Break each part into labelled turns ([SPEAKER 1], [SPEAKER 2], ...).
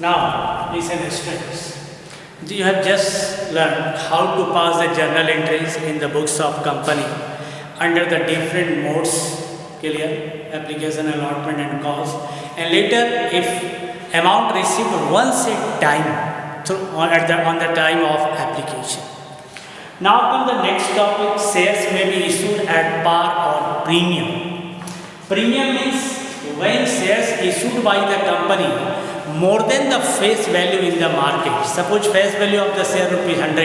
[SPEAKER 1] Now, listen students. You have just learned how to pass the journal entries in the books of company under the different modes, clear, application, allotment and calls. And later, if amount received once a time on the time of application. Now come the next topic, shares may be issued at par or premium. Premium means when shares issued by the company more than the face value in the market. Suppose face value of the share rupees 100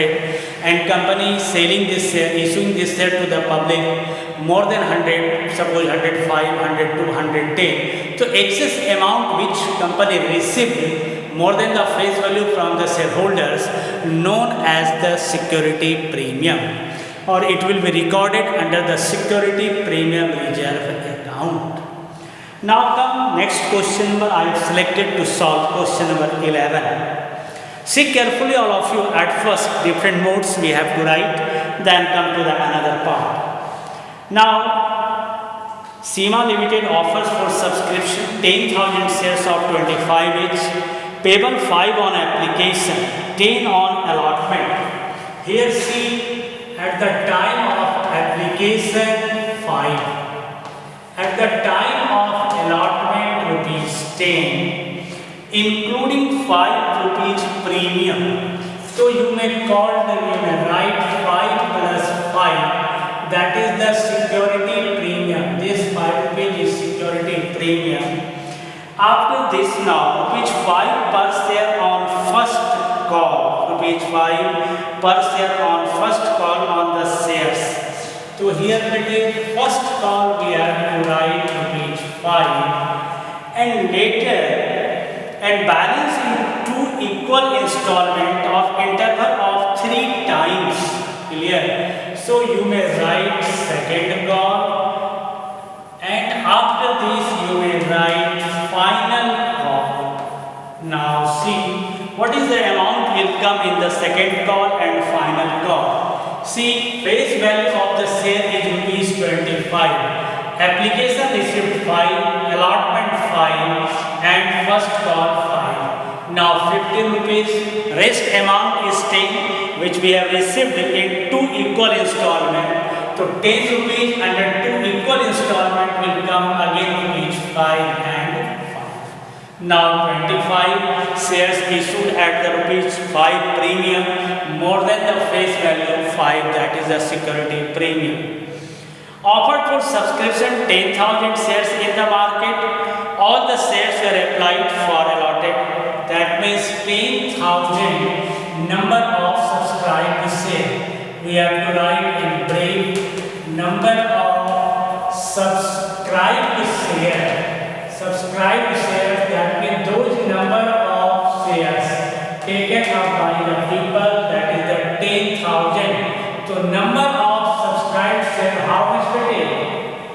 [SPEAKER 1] and company selling this share, issuing this share to the public more than 100, suppose 105, 102, 110. So excess amount which company received more than the face value from the shareholders known as the security premium, or it will be recorded under the security premium reserve account. Now come next question number I have selected to solve question number 11. See carefully all of you. At first different modes we have to write, then come to the another part. Now SEMA Limited offers for subscription 10,000 shares of 25 each, payable 5 on application, 10 on allotment. Here see at the time of application 5. At the time of allotment rupees 10, including 5 rupees premium. So you may write 5 plus 5, that is the security premium. This 5 rupees is security premium. After this now, rupees 5 per share on first call, rupees 5 per share on first call on the shares. So here it is first call we have to write rupees 5 and later and balance in 2 equal installment of interval of 3 times. Clear? So you may write second call and after this you may write final call. Now see what is the amount will come in the second call and final call. See, face value of the share is rupees 25. Application received 5, allotment 5 and first call 5. Now 15 rupees, rest amount is 10 which we have received in 2 equal installment. So 10 rupees under 2 equal installment will come again rupees 5 and 5. Now 25 shares issued at the rupees 5 premium more than the face value 5, that is the security premium. Offered for subscription 10,000 shares in the market. All the shares were applied for allotted. That means 10,000 number of subscribed shares. We have to write in brief number of subscribed shares. Subscribed shares, that means those number of shares taken up by the people, that is the 10,000. So number of subscribed shares, how much it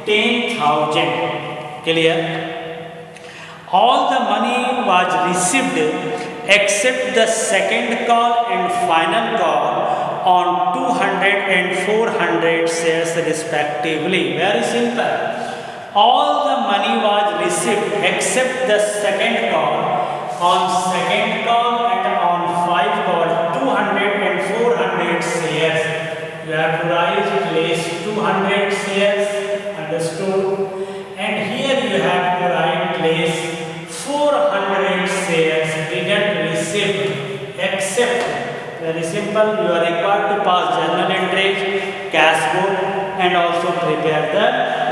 [SPEAKER 1] is? 10,000. Clear? All the money was received except the second call and final call on 200 and 400 shares respectively. Very simple. All the money was received except the second call. On second call and on 5 call, 200 and 400 shares. You have to write place 200 shares, understood? And here you have to write place 400 shares didn't receive except, very simple, you are required to pass journal entries, cash book and also prepare the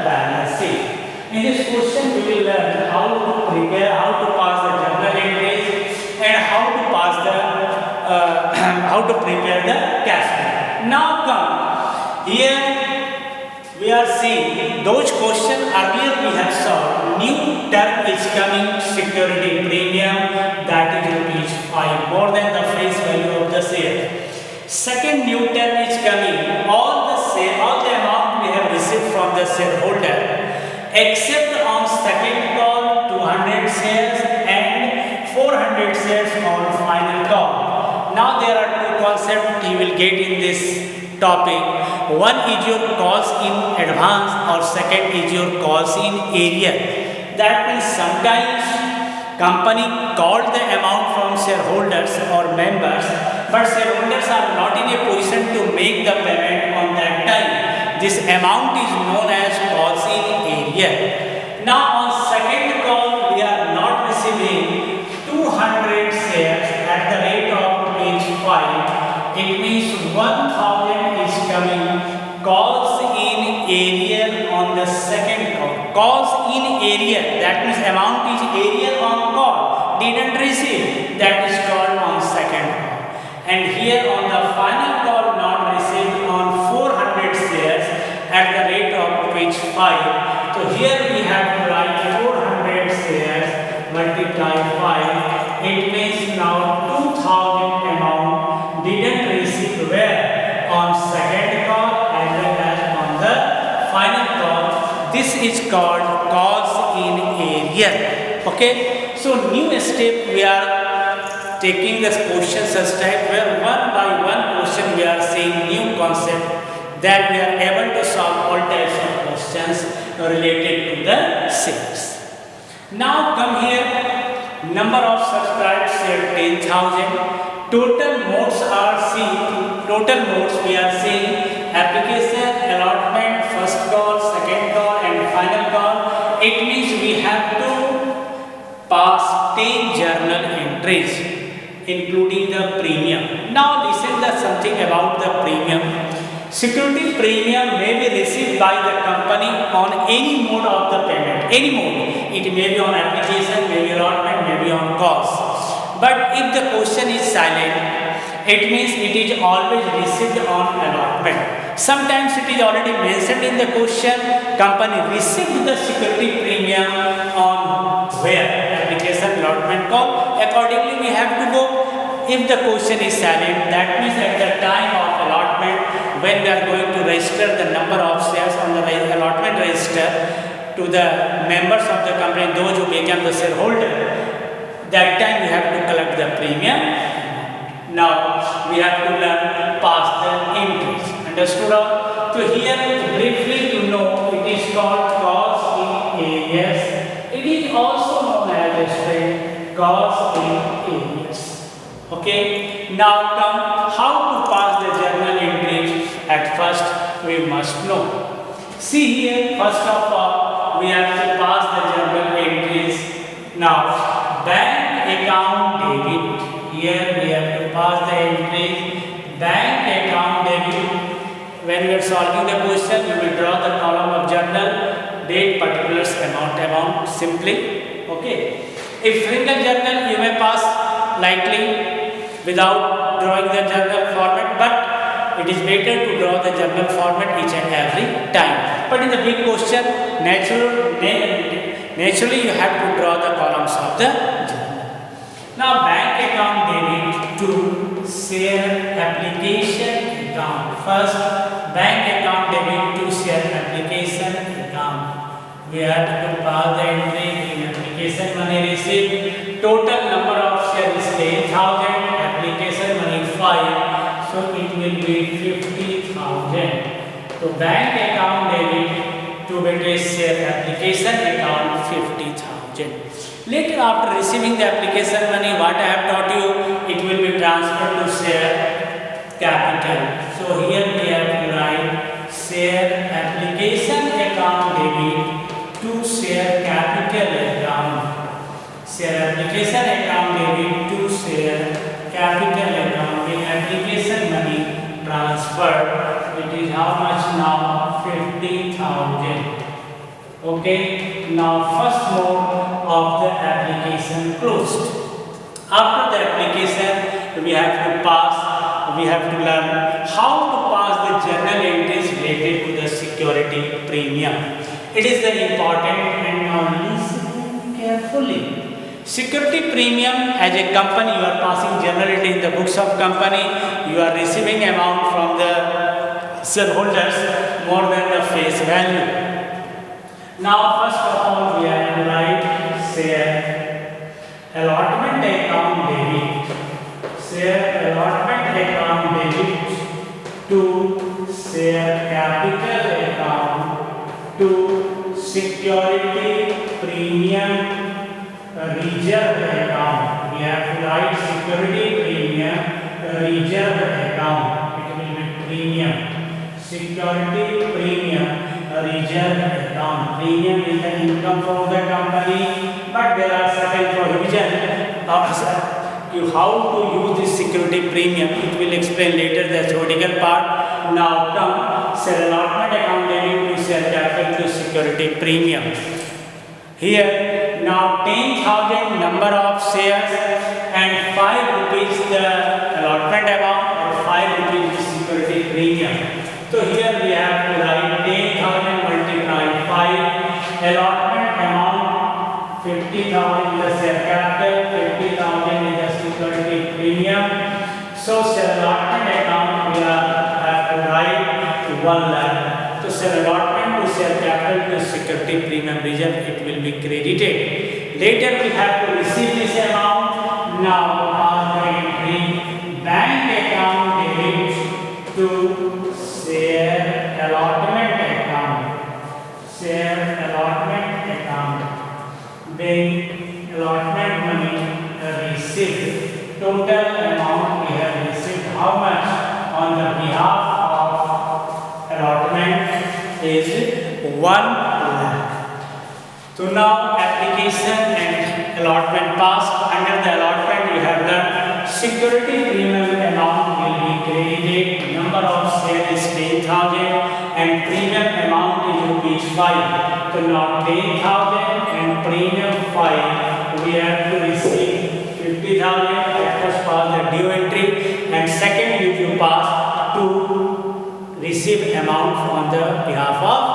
[SPEAKER 1] balance sheet. In this question we will learn how to prepare, how to pass the journal entries and how to pass the how to prepare the cash book. Now come here we are seeing those questions earlier we have solved. New term is coming, security premium, that is rupees 5 more than the face value of the share. Second new term is coming, all the amount we have received from the shareholder except on second call 200 shares and 400 shares on final call. Now there are two concepts you will get in this topic. One is your calls in advance or second is your calls in area. That means sometimes company called the amount from shareholders or members, but shareholders are not in a position to make the payment on that time. This amount is known as calls in area. Now on second call, we are not receiving 200 shares at the rate of page 5. It means 1000 is coming. Calls in area on the second call. Calls in area, that means amount is area on call. Didn't receive, that is called on second call. And here on the final call not received on 400 shares at the rate of page 5. So here we have to write 400 shares multiply 5. It means now 2000 amount didn't receive where? On second call as well as on the final call. This is called calls in area. Okay. So new step we are taking this question such type where one by one question we are seeing new concept that we are able to solve all types of questions related to the sales. Now come here, number of subscribed share 10,000. Total modes are seen. Total modes we are seeing application, allotment, first call, second call, and final call. It means we have to pass 10 journal entries, including the premium. Now listen to something about the premium. Security premium may be received by the company on any mode of the payment. Any mode. It may be on application, may be allotment, may be on calls. But if the question is silent, it means it is always received on allotment. Sometimes it is already mentioned in the question, company received the security premium on where? Application, allotment, call. Accordingly, we have to go. If the question is silent, that means at the time of allotment, when we are going to register the number of shares on the allotment register to the members of the company, those who become the shareholder, that time we have to collect the premium. Now we have to learn pass the entries. Understood? So here briefly you know it is called calls in areas. It is also known as a string calls in areas. Okay. Now come how to pass the journal entries. At first we must know. See here, first of all we have to pass the journal entries. Now bank account debit. Here we have to pass the entry bank account debit. When we are solving the question, you will draw the column of journal, date, particulars, amount simply. Okay. If single journal you may pass lightly without drawing the journal format, but it is better to draw the journal format each and every time. But in the big question, naturally you have to draw the columns of the journal. Now bank account debit to share application account. First, bank account debit to share application account. We have to pass the entry in application money received. Total number of shares is 10,000. Application money 5. So it will be 50,000. So bank account debit to share application account 50,000. Later after receiving the application money, what I have taught you, it will be transferred to share capital. So here we have to write share application account debit to share capital account. Share application account debit to share capital account. In application money transferred, it is how much now? 50,000. Okay. Now first mode of the application closed. After the application, we have to learn how to pass the journal entries related to the security premium. It is very important, and now listen carefully. Security premium, as a company, you are passing journal entry in the books of company. You are receiving amount from the shareholders more than the face value. Now first of all we have to write share allotment account debit. Share allotment account debit to share capital account to security premium reserve account. We have to write security premium reserve account. It will be premium. Security premium reserve account. Premium is the income from the company, but there are certain provisions how to use this security premium. It will explain later the theoretical part. Now come share allotment account debit to share capital to security premium. Here now 10,000 number of shares and 5 rupees the allotment amount or 5 rupees the security premium. So here we have to write 10,000 multiplied 5, allotment amount 50,000 is the share capital, 50,000 is the security premium. So share allotment account we have to write 1 lakh. So share allotment to share capital to security premium reserve, it will be credited. Later we have to receive this amount. Now on the entry bank account debit to share allotment account. Share allotment account. Bank allotment money received. Total amount we have received. How much on the behalf of allotment is 1 lakh. So now application and allotment passed. Under the allotment we have done security premium amount will be credited. Number of shares is 10,000 and premium amount is rupees 5. So now 10,000 and premium 5 we have to receive 50,000. At first pass the due entry and second you pass to receive amount on the behalf of